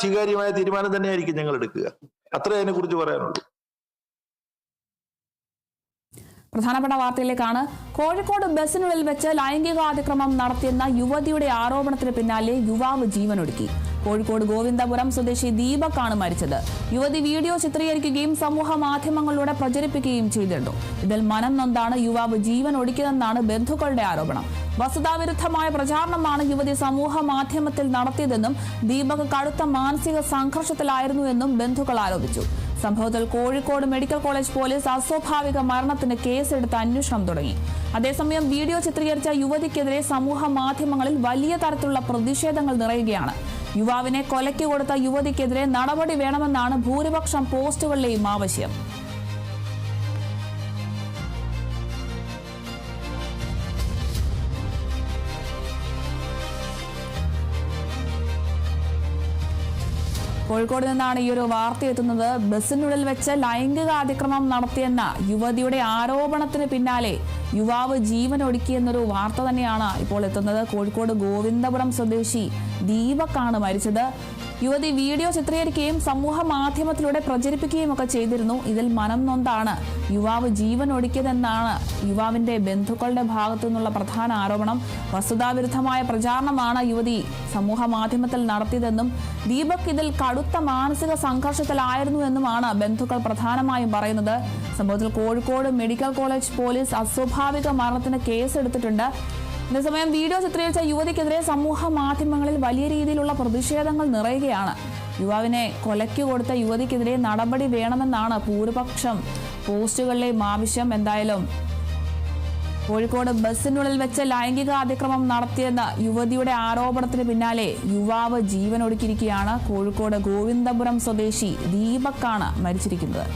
സ്വീകാര്യമായ തീരുമാനം തന്നെയായിരിക്കും ഞങ്ങൾ എടുക്കുക. അത്രേ അതിനെക്കുറിച്ച് പറയാനുള്ളൂ. പ്രധാനപ്പെട്ട വാർത്തയിലേക്കാണ്. കോഴിക്കോട് ബസിനുള്ളിൽ വെച്ച് ലൈംഗികാതിക്രമം നടത്തിയെന്ന യുവതിയുടെ ആരോപണത്തിന് പിന്നാലെ യുവാവ് ജീവനൊടുക്കി. കോഴിക്കോട് ഗോവിന്ദപുരം സ്വദേശി ദീപക്കാണ് മരിച്ചത്. യുവതി വീഡിയോ ചിത്രീകരിക്കുകയും സമൂഹ മാധ്യമങ്ങളിലൂടെ പ്രചരിപ്പിക്കുകയും ചെയ്തിരുന്നു. ഇതിൽ മനം നൊന്താണ് യുവാവ് ജീവൻ ഒടുക്കിയതെന്നാണ് ബന്ധുക്കളുടെ ആരോപണം. വസ്തുതാവിരുദ്ധമായ പ്രചാരണമാണ് യുവതി സമൂഹ മാധ്യമത്തിൽ നടത്തിയതെന്നും ദീപക് കടുത്ത മാനസിക സംഘർഷത്തിലായിരുന്നുവെന്നും ബന്ധുക്കൾ ആരോപിച്ചു. സംഭവത്തിൽ കോഴിക്കോട് മെഡിക്കൽ കോളേജ് പോലീസ് അസ്വാഭാവിക മരണത്തിന് കേസെടുത്ത് അന്വേഷണം തുടങ്ങി. അതേസമയം വീഡിയോ ചിത്രീകരിച്ച യുവതിക്കെതിരെ സമൂഹ മാധ്യമങ്ങളിൽ വലിയ തരത്തിലുള്ള പ്രതിഷേധങ്ങൾ നിറയുകയാണ്. യുവാവിനെ കൊലയ്ക്ക് കൊടുത്ത യുവതിക്കെതിരെ നടപടി വേണമെന്നാണ് ഭൂരിപക്ഷം പോസ്റ്റുകളിലെയും ആവശ്യം. കോഴിക്കോട് നിന്നാണ് ഈ ഒരു വാർത്ത എത്തുന്നത്. ബസിനുള്ളിൽ വെച്ച് ലൈംഗിക അതിക്രമം നടത്തിയെന്ന യുവതിയുടെ ആരോപണത്തിന് പിന്നാലെ യുവാവ് ജീവൻ ഒടുക്കിയെന്നൊരു വാർത്ത തന്നെയാണ് ഇപ്പോൾ എത്തുന്നത്. കോഴിക്കോട് ഗോവിന്ദപുരം സ്വദേശി ദീപക്കാണ് മരിച്ചത്. യുവതി വീഡിയോ ചിത്രീകരിക്കുകയും സമൂഹ മാധ്യമത്തിലൂടെ പ്രചരിപ്പിക്കുകയും ഒക്കെ ചെയ്തിരുന്നു. ഇതിൽ മനം നൊന്താണ് യുവാവ് ജീവൻ ഒടുക്കിയതെന്നാണ് യുവാവിന്റെ ബന്ധുക്കളുടെ ഭാഗത്തു നിന്നുള്ള പ്രധാന ആരോപണം. വസ്തുതാവിരുദ്ധമായ പ്രചാരണമാണ് യുവതി സമൂഹ മാധ്യമത്തിൽ നടത്തിയതെന്നും ദീപക് ഇതിൽ കടുത്ത മാനസിക സംഘർഷത്തിലായിരുന്നുവെന്നുമാണ് ബന്ധുക്കൾ പ്രധാനമായും പറയുന്നത്. സംഭവത്തിൽ കോഴിക്കോട് മെഡിക്കൽ കോളേജ് പോലീസ് അസ്വാഭാവിക മരണത്തിന് കേസെടുത്തിട്ടുണ്ട്. അതേസമയം വീഡിയോ ചിത്രീകരിച്ച യുവതിക്കെതിരെ സമൂഹ മാധ്യമങ്ങളിൽ വലിയ രീതിയിലുള്ള പ്രതിഷേധങ്ങൾ നിറയുകയാണ്. യുവാവിനെ കൊലയ്ക്ക് കൊടുത്ത യുവതിക്കെതിരെ നടപടി വേണമെന്നാണ് ഭൂരിപക്ഷം പോസ്റ്റുകളിലെയും ആവശ്യം. എന്തായാലും കോഴിക്കോട് ബസിനുള്ളിൽ വെച്ച് ലൈംഗിക അതിക്രമം നടത്തിയെന്ന യുവതിയുടെ ആരോപണത്തിന് പിന്നാലെ യുവാവ് ജീവനൊടുക്കിയിരിക്കുകയാണ്. കോഴിക്കോട് ഗോവിന്ദപുരം സ്വദേശി ദീപക്കാണ് മരിച്ചിരിക്കുന്നത്.